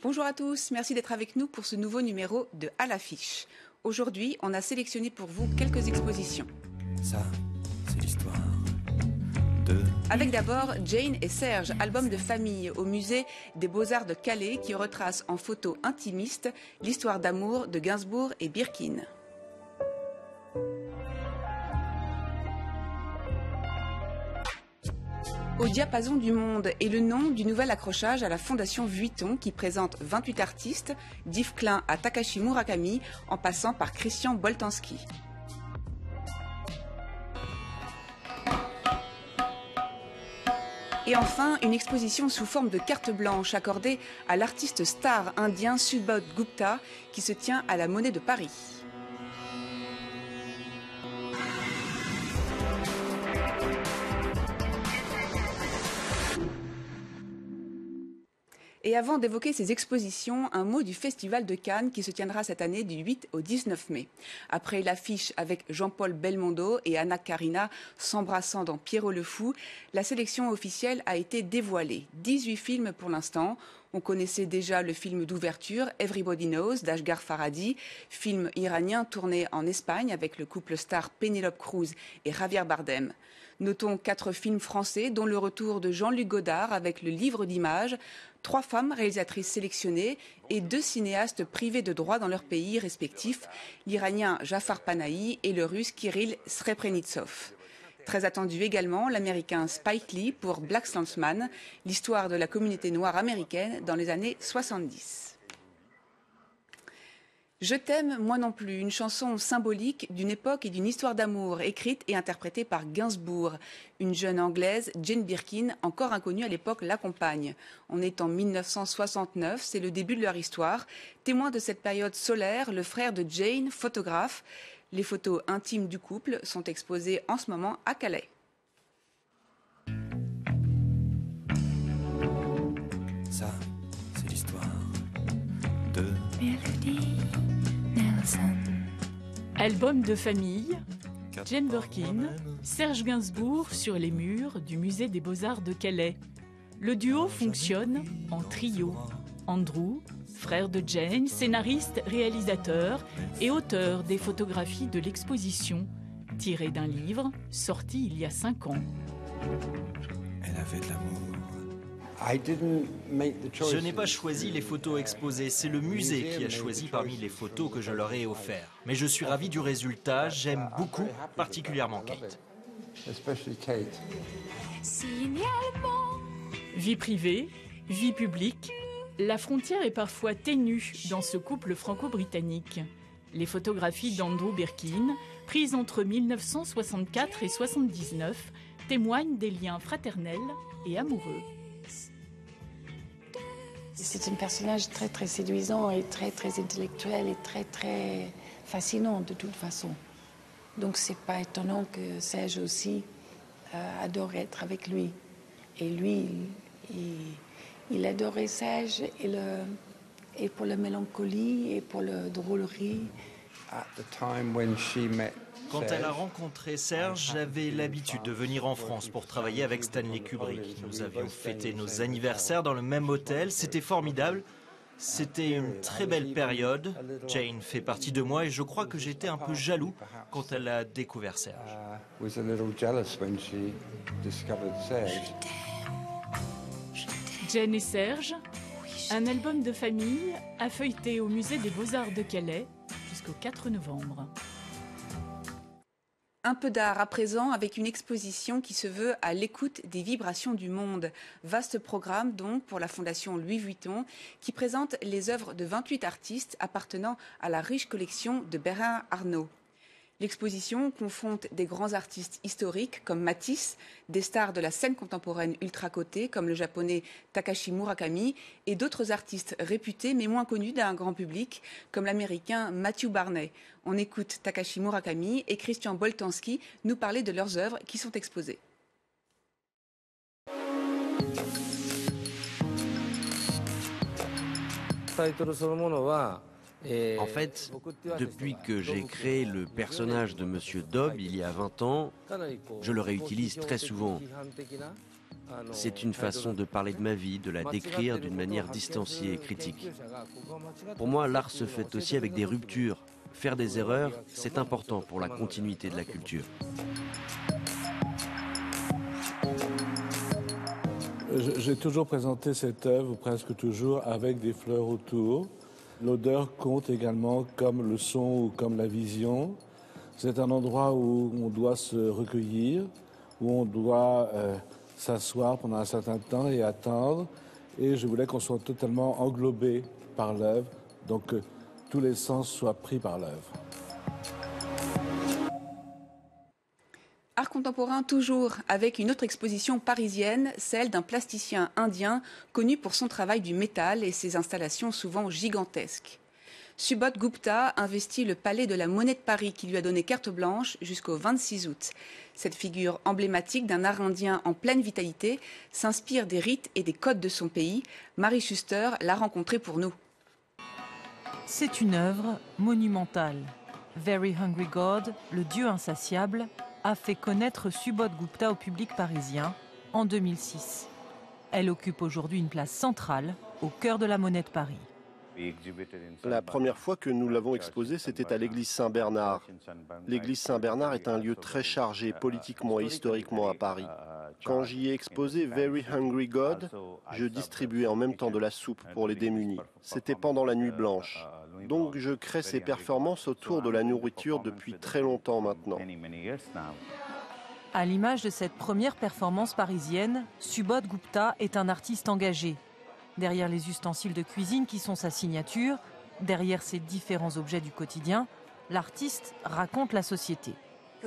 Bonjour à tous, merci d'être avec nous pour ce nouveau numéro de À l'affiche. Aujourd'hui, on a sélectionné pour vous quelques expositions. Ça, c'est l'histoire de... Avec d'abord Jane et Serge, album de famille au musée des Beaux-Arts de Calais qui retrace en photo intimiste l'histoire d'amour de Gainsbourg et Birkin. Au diapason du monde est le nom du nouvel accrochage à la Fondation Vuitton qui présente 28 artistes, d'Yves Klein à Takashi Murakami en passant par Christian Boltanski. Et enfin, une exposition sous forme de carte blanche accordée à l'artiste star indien Subodh Gupta qui se tient à la Monnaie de Paris. Et avant d'évoquer ces expositions, un mot du Festival de Cannes qui se tiendra cette année du 8 au 19 mai. Après l'affiche avec Jean-Paul Belmondo et Anna Karina s'embrassant dans Pierrot le Fou, la sélection officielle a été dévoilée. 18 films pour l'instant. On connaissait déjà le film d'ouverture Everybody Knows d'Ashghar Farhadi, film iranien tourné en Espagne avec le couple star Penélope Cruz et Javier Bardem. Notons 4 films français, dont le retour de Jean-Luc Godard avec le livre d'images, 3 femmes réalisatrices sélectionnées et 2 cinéastes privés de droits dans leur pays respectifs, l'Iranien Jafar Panahi et le Russe Kirill Srebrenitsov. Très attendu également, l'Américain Spike Lee pour Black Klansman, l'histoire de la communauté noire américaine dans les années 70. Je t'aime, moi non plus, une chanson symbolique d'une époque et d'une histoire d'amour, écrite et interprétée par Gainsbourg. Une jeune Anglaise, Jane Birkin, encore inconnue à l'époque, l'accompagne. On est en 1969, c'est le début de leur histoire. Témoin de cette période solaire, le frère de Jane, photographe. Les photos intimes du couple sont exposées en ce moment à Calais. Ça, c'est l'histoire de... Album de famille, Jane Birkin, Serge Gainsbourg sur les murs du musée des Beaux-Arts de Calais. Le duo fonctionne en trio. Andrew, frère de Jane, scénariste, réalisateur et auteur des photographies de l'exposition, tirées d'un livre sorti il y a 5 ans. Elle avait de l'amour. Je n'ai pas choisi les photos exposées, c'est le musée qui a choisi parmi les photos que je leur ai offertes. Mais je suis ravi du résultat, j'aime beaucoup, particulièrement Kate. Vie privée, vie publique, la frontière est parfois ténue dans ce couple franco-britannique. Les photographies d'Andrew Birkin, prises entre 1964 et 1979, témoignent des liens fraternels et amoureux. C'est un personnage très très séduisant et très très intellectuel et très très fascinant de toute façon. Donc c'est pas étonnant que Serge aussi adore être avec lui. Et lui, il adorait Serge et pour la mélancolie et pour la drôlerie. Quand elle a rencontré Serge, j'avais l'habitude de venir en France pour travailler avec Stanley Kubrick. Nous avions fêté nos anniversaires dans le même hôtel, c'était formidable. C'était une très belle période. Jane fait partie de moi et je crois que j'étais un peu jaloux quand elle a découvert Serge. Jane et Serge, un album de famille à feuilleter au musée des Beaux-Arts de Calais jusqu'au 4 novembre. Un peu d'art à présent avec une exposition qui se veut à l'écoute des vibrations du monde. Vaste programme donc pour la Fondation Louis Vuitton qui présente les œuvres de 28 artistes appartenant à la riche collection de Bernard Arnault. L'exposition confronte des grands artistes historiques comme Matisse, des stars de la scène contemporaine ultra cotées comme le japonais Takashi Murakami et d'autres artistes réputés mais moins connus d'un grand public comme l'américain Matthew Barney. On écoute Takashi Murakami et Christian Boltanski nous parler de leurs œuvres qui sont exposées. En fait, depuis que j'ai créé le personnage de Monsieur Dobb il y a 20 ans, je le réutilise très souvent. C'est une façon de parler de ma vie, de la décrire d'une manière distanciée et critique. Pour moi, l'art se fait aussi avec des ruptures. Faire des erreurs, c'est important pour la continuité de la culture. J'ai toujours présenté cette œuvre, ou presque toujours, avec des fleurs autour. L'odeur compte également comme le son ou comme la vision. C'est un endroit où on doit se recueillir, où on doit s'asseoir pendant un certain temps et attendre. Et je voulais qu'on soit totalement englobé par l'œuvre, donc que tous les sens soient pris par l'œuvre. Art contemporain toujours, avec une autre exposition parisienne, celle d'un plasticien indien connu pour son travail du métal et ses installations souvent gigantesques. Subodh Gupta investit le palais de la Monnaie de Paris qui lui a donné carte blanche jusqu'au 26 août. Cette figure emblématique d'un art indien en pleine vitalité s'inspire des rites et des codes de son pays. Marie Schuster l'a rencontrée pour nous. C'est une œuvre monumentale. Very Hungry God, le dieu insatiable, a fait connaître Subodh Gupta au public parisien en 2006. Elle occupe aujourd'hui une place centrale au cœur de la Monnaie de Paris. La première fois que nous l'avons exposé, c'était à l'église Saint-Bernard. L'église Saint-Bernard est un lieu très chargé politiquement et historiquement à Paris. Quand j'y ai exposé Very Hungry God, je distribuais en même temps de la soupe pour les démunis. C'était pendant la nuit blanche. Donc je crée ces performances autour de la nourriture depuis très longtemps maintenant. À l'image de cette première performance parisienne, Subodh Gupta est un artiste engagé. Derrière les ustensiles de cuisine qui sont sa signature, derrière ces différents objets du quotidien, l'artiste raconte la société.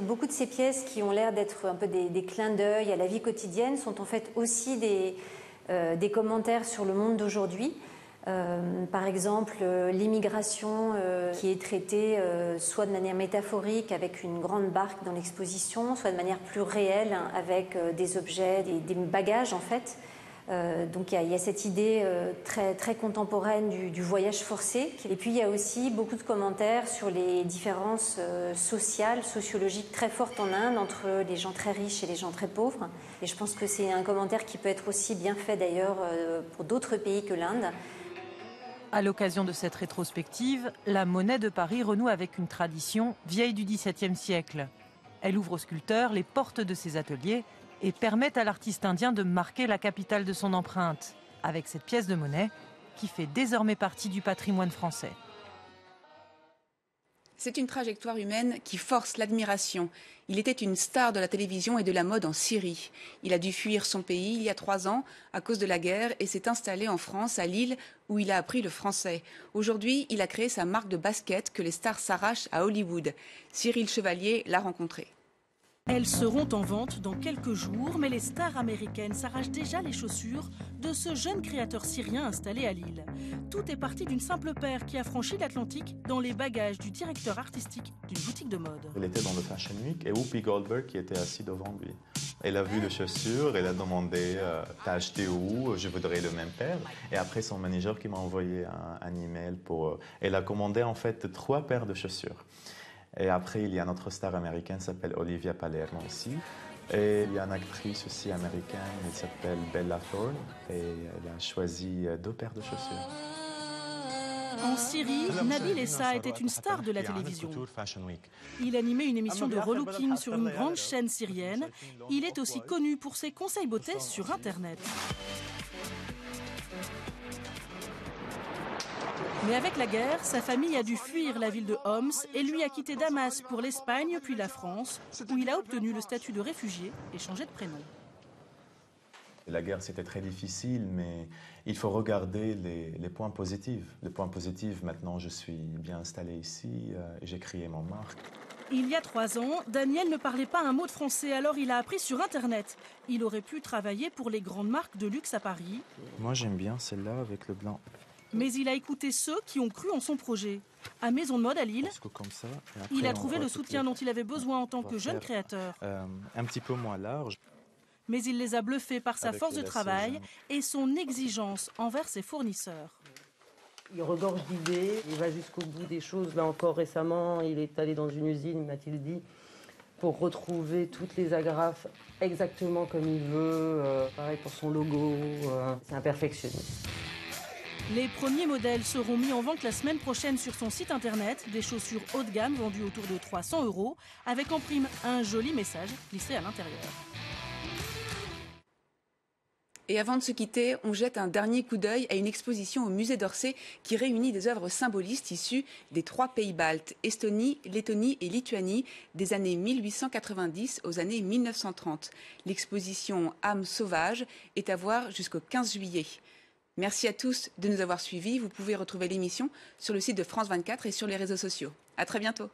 Beaucoup de ces pièces qui ont l'air d'être un peu des clins d'œil à la vie quotidienne sont en fait aussi des commentaires sur le monde d'aujourd'hui. Par exemple, l'immigration qui est traitée soit de manière métaphorique avec une grande barque dans l'exposition, soit de manière plus réelle avec des objets, des bagages en fait. Donc il y a cette idée très contemporaine du voyage forcé. Et puis il y a aussi beaucoup de commentaires sur les différences sociales, sociologiques très fortes en Inde entre les gens très riches et les gens très pauvres. Et je pense que c'est un commentaire qui peut être aussi bien fait d'ailleurs pour d'autres pays que l'Inde. À l'occasion de cette rétrospective, la Monnaie de Paris renoue avec une tradition vieille du XVIIe siècle. Elle ouvre aux sculpteurs les portes de ses ateliers et permet à l'artiste indien de marquer la capitale de son empreinte, avec cette pièce de monnaie qui fait désormais partie du patrimoine français. C'est une trajectoire humaine qui force l'admiration. Il était une star de la télévision et de la mode en Syrie. Il a dû fuir son pays il y a 3 ans à cause de la guerre et s'est installé en France, à Lille, où il a appris le français. Aujourd'hui, il a créé sa marque de basket que les stars s'arrachent à Hollywood. Cyril Chevalier l'a rencontré. Elles seront en vente dans quelques jours, mais les stars américaines s'arrachent déjà les chaussures de ce jeune créateur syrien installé à Lille. Tout est parti d'une simple paire qui a franchi l'Atlantique dans les bagages du directeur artistique d'une boutique de mode. Il était dans le Fashion Week et Whoopi Goldberg qui était assise devant lui. Elle a vu les chaussures, elle a demandé « T'as acheté où? Je voudrais le même paire ». Et après, son manager qui m'a envoyé un email pour... Elle a commandé en fait 3 paires de chaussures. Et après, il y a une autre star américaine qui s'appelle Olivia Palermo aussi. Et il y a une actrice aussi américaine, elle s'appelle Bella Thorne. Et elle a choisi 2 paires de chaussures. En Syrie, Nabil Essa était une star de la télévision. Il animait une émission de relooking sur une grande chaîne syrienne. Il est aussi connu pour ses conseils beauté sur Internet. Mais avec la guerre, sa famille a dû fuir la ville de Homs et lui a quitté Damas pour l'Espagne puis la France, où il a obtenu le statut de réfugié et changé de prénom. La guerre, c'était très difficile, mais il faut regarder les points positifs. Les points positifs, maintenant, je suis bien installé ici et j'ai créé mon marque. Il y a 3 ans, Daniel ne parlait pas un mot de français, alors il a appris sur Internet. Il aurait pu travailler pour les grandes marques de luxe à Paris. Moi, j'aime bien celle-là avec le blanc. Mais il a écouté ceux qui ont cru en son projet. À Maison de Mode à Lille, il a trouvé le soutien dont il avait besoin en tant que jeune créateur. Un petit peu moins large. Mais il les a bluffés par sa force de travail et son exigence envers ses fournisseurs. Il regorge d'idées, il va jusqu'au bout des choses. Là encore récemment, il est allé dans une usine, m'a-t-il dit, pour retrouver toutes les agrafes exactement comme il veut. Pareil pour son logo, c'est un perfectionniste. Les premiers modèles seront mis en vente la semaine prochaine sur son site internet. Des chaussures haut de gamme vendues autour de 300 €, avec en prime un joli message glissé à l'intérieur. Et avant de se quitter, on jette un dernier coup d'œil à une exposition au musée d'Orsay qui réunit des œuvres symbolistes issues des 3 pays baltes, Estonie, Lettonie et Lituanie, des années 1890 aux années 1930. L'exposition Âme sauvage est à voir jusqu'au 15 juillet. Merci à tous de nous avoir suivis. Vous pouvez retrouver l'émission sur le site de France 24 et sur les réseaux sociaux. À très bientôt.